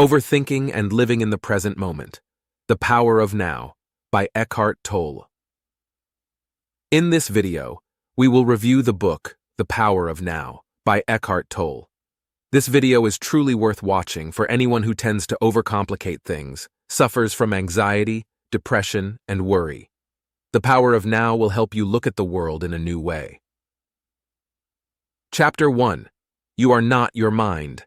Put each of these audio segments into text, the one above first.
Overthinking and Living in the Present Moment. The Power of Now by Eckhart Tolle. In this video, we will review the book, The Power of Now by Eckhart Tolle. This video is truly worth watching for anyone who tends to overcomplicate things, suffers from anxiety, depression, and worry. The Power of Now will help you look at the world in a new way. Chapter 1. You are not your mind.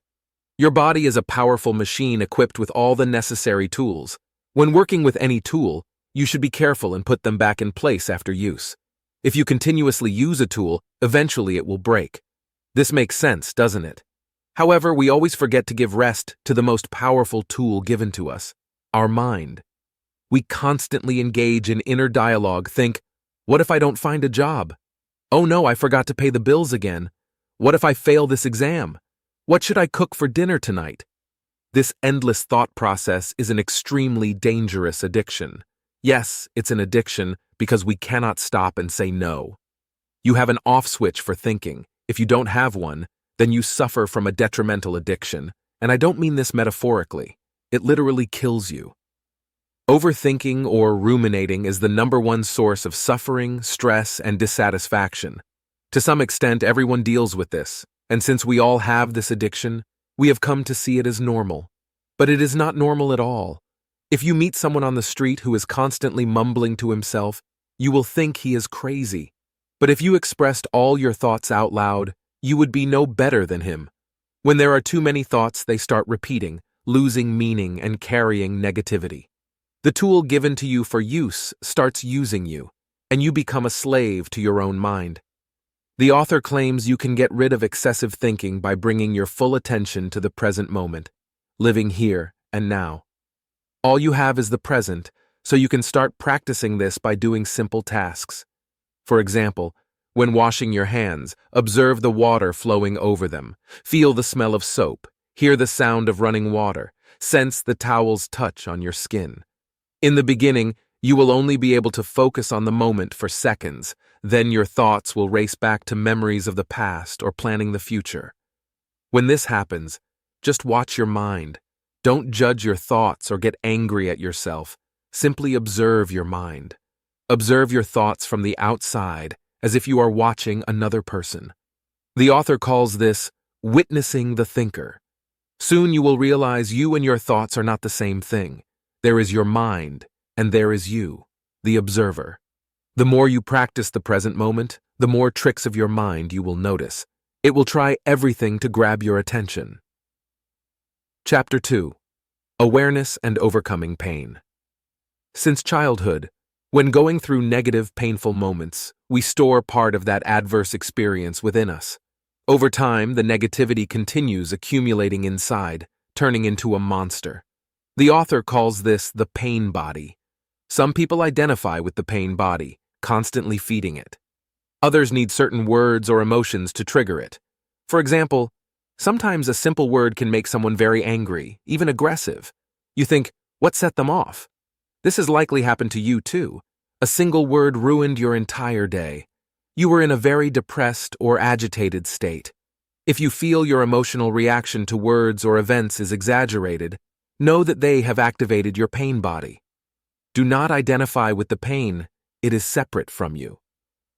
Your body is a powerful machine equipped with all the necessary tools. When working with any tool, you should be careful and put them back in place after use. If you continuously use a tool, eventually it will break. This makes sense, doesn't it? However, we always forget to give rest to the most powerful tool given to us, our mind. We constantly engage in inner dialogue, think, what if I don't find a job? Oh no, I forgot to pay the bills again. What if I fail this exam? What should I cook for dinner tonight? This endless thought process is an extremely dangerous addiction. Yes, it's an addiction because we cannot stop and say no. You have an off switch for thinking. If you don't have one, then you suffer from a detrimental addiction, and I don't mean this metaphorically. It literally kills you. Overthinking or ruminating is the #1 source of suffering, stress, and dissatisfaction. To some extent, everyone deals with this. And since we all have this addiction, we have come to see it as normal. But it is not normal at all. If you meet someone on the street who is constantly mumbling to himself, you will think he is crazy. But if you expressed all your thoughts out loud, you would be no better than him. When there are too many thoughts, they start repeating, losing meaning and carrying negativity. The tool given to you for use starts using you, and you become a slave to your own mind. The author claims you can get rid of excessive thinking by bringing your full attention to the present moment, living here and now. All you have is the present, so you can start practicing this by doing simple tasks. For example, when washing your hands, observe the water flowing over them, feel the smell of soap, hear the sound of running water, sense the towel's touch on your skin. In the beginning, you will only be able to focus on the moment for seconds. Then your thoughts will race back to memories of the past or planning the future. When this happens, just watch your mind. Don't judge your thoughts or get angry at yourself. Simply observe your mind. Observe your thoughts from the outside, as if you are watching another person. The author calls this witnessing the thinker. Soon you will realize you and your thoughts are not the same thing. There is your mind, and there is you, the observer. The more you practice the present moment, the more tricks of your mind you will notice. It will try everything to grab your attention. Chapter 2. Awareness and Overcoming Pain. Since childhood, when going through negative, painful moments, we store part of that adverse experience within us. Over time, the negativity continues accumulating inside, turning into a monster. The author calls this the pain body. Some people identify with the pain body, constantly feeding it. Others need certain words or emotions to trigger it. For example, sometimes a simple word can make someone very angry, even aggressive. You think, what set them off? This has likely happened to you too. A single word ruined your entire day. You were in a very depressed or agitated state. If you feel your emotional reaction to words or events is exaggerated, know that they have activated your pain body. Do not identify with the pain. It is separate from you.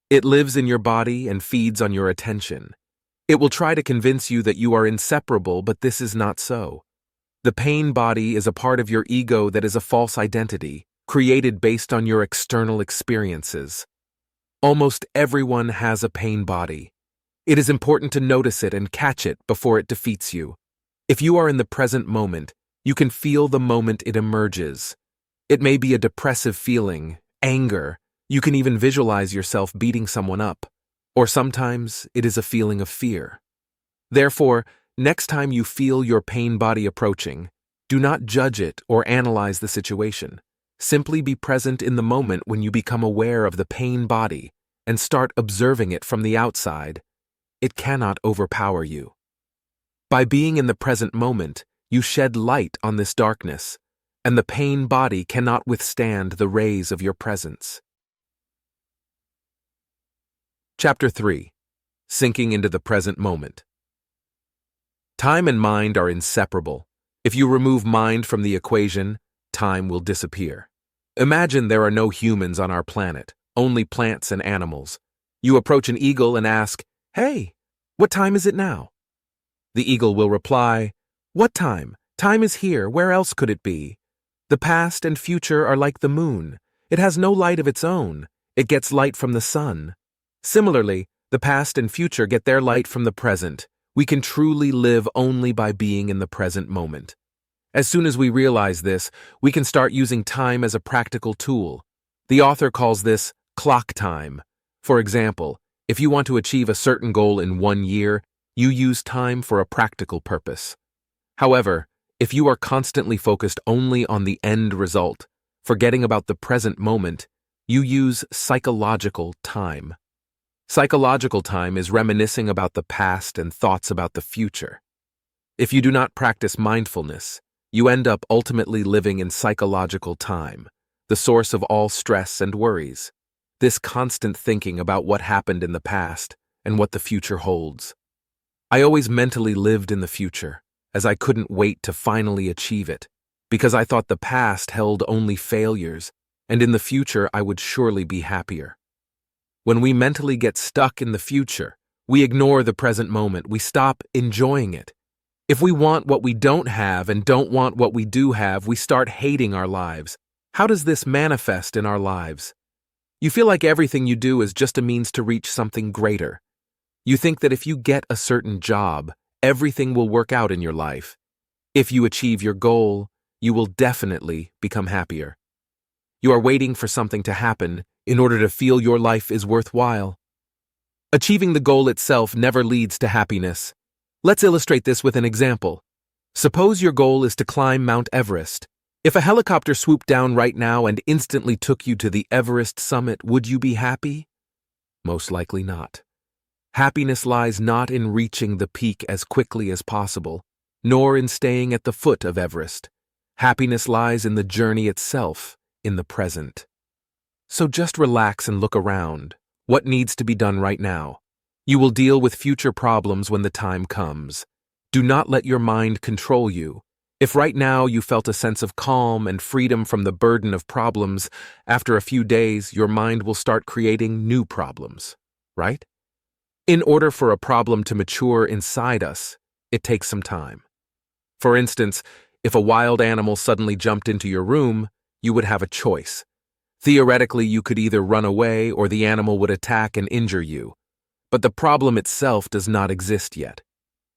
It lives in your body and feeds on your attention. It will try to convince you that you are inseparable, but this is not so. The pain body is a part of your ego that is a false identity, created based on your external experiences. Almost everyone has a pain body. It is important to notice it and catch it before it defeats you. If you are in the present moment, you can feel the moment it emerges. It may be a depressive feeling, anger. You can even visualize yourself beating someone up. Or sometimes it is a feeling of fear. Therefore, next time you feel your pain body approaching, do not judge it or analyze the situation. Simply be present in the moment when you become aware of the pain body and start observing it from the outside. It cannot overpower you. By being in the present moment, you shed light on this darkness, and the pain body cannot withstand the rays of your presence. Chapter 3. Sinking into the present moment. Time and mind are inseparable. If you remove mind from the equation, time will disappear. Imagine there are no humans on our planet, only plants and animals. You approach an eagle and ask, "Hey, what time is it now?" The eagle will reply, "What time? Time is here. Where else could it be? The past and future are like the moon. It has no light of its own. It gets light from the sun." Similarly, the past and future get their light from the present. We can truly live only by being in the present moment. As soon as we realize this, we can start using time as a practical tool. The author calls this clock time. For example, if you want to achieve a certain goal in 1 year, you use time for a practical purpose. However, if you are constantly focused only on the end result, forgetting about the present moment, you use psychological time. Psychological time is reminiscing about the past and thoughts about the future. If you do not practice mindfulness, you end up ultimately living in psychological time, the source of all stress and worries. This constant thinking about what happened in the past and what the future holds. I always mentally lived in the future, as I couldn't wait to finally achieve it, because I thought the past held only failures, and in the future I would surely be happier. When we mentally get stuck in the future, we ignore the present moment, we stop enjoying it. If we want what we don't have and don't want what we do have, we start hating our lives. How does this manifest in our lives? You feel like everything you do is just a means to reach something greater. You think that if you get a certain job, everything will work out in your life. If you achieve your goal, you will definitely become happier. You are waiting for something to happen in order to feel your life is worthwhile. Achieving the goal itself never leads to happiness. Let's illustrate this with an example. Suppose your goal is to climb Mount Everest. If a helicopter swooped down right now and instantly took you to the Everest summit, would you be happy? Most likely not. Happiness lies not in reaching the peak as quickly as possible, nor in staying at the foot of Everest. Happiness lies in the journey itself, in the present. So just relax and look around. What needs to be done right now? You will deal with future problems when the time comes. Do not let your mind control you. If right now you felt a sense of calm and freedom from the burden of problems, after a few days your mind will start creating new problems, right? In order for a problem to mature inside us, it takes some time. For instance, if a wild animal suddenly jumped into your room, you would have a choice. Theoretically, you could either run away or the animal would attack and injure you. But the problem itself does not exist yet.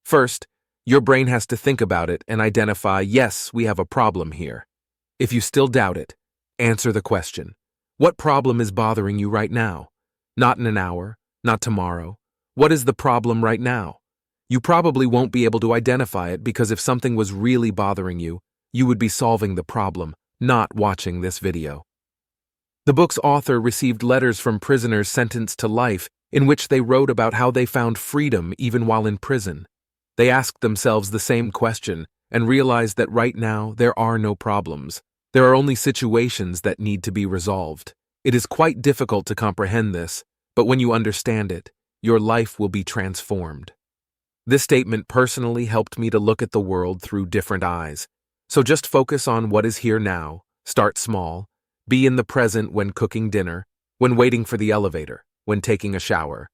First, your brain has to think about it and identify, yes, we have a problem here. If you still doubt it, answer the question. What problem is bothering you right now? Not in an hour, not tomorrow. What is the problem right now? You probably won't be able to identify it because if something was really bothering you, you would be solving the problem, not watching this video. The book's author received letters from prisoners sentenced to life in which they wrote about how they found freedom even while in prison. They asked themselves the same question and realized that right now there are no problems. There are only situations that need to be resolved. It is quite difficult to comprehend this, but when you understand it, your life will be transformed. This statement personally helped me to look at the world through different eyes. So just focus on what is here now, start small, be in the present when cooking dinner, when waiting for the elevator, when taking a shower.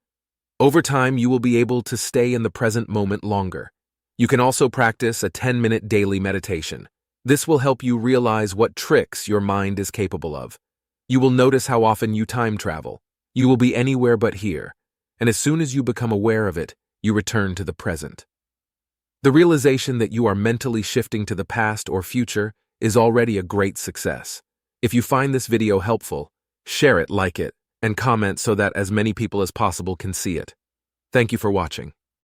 Over time, you will be able to stay in the present moment longer. You can also practice a 10-minute daily meditation. This will help you realize what tricks your mind is capable of. You will notice how often you time travel. You will be anywhere but here, and as soon as you become aware of it, you return to the present. The realization that you are mentally shifting to the past or future is already a great success. If you find this video helpful, share it, like it, and comment so that as many people as possible can see it. Thank you for watching.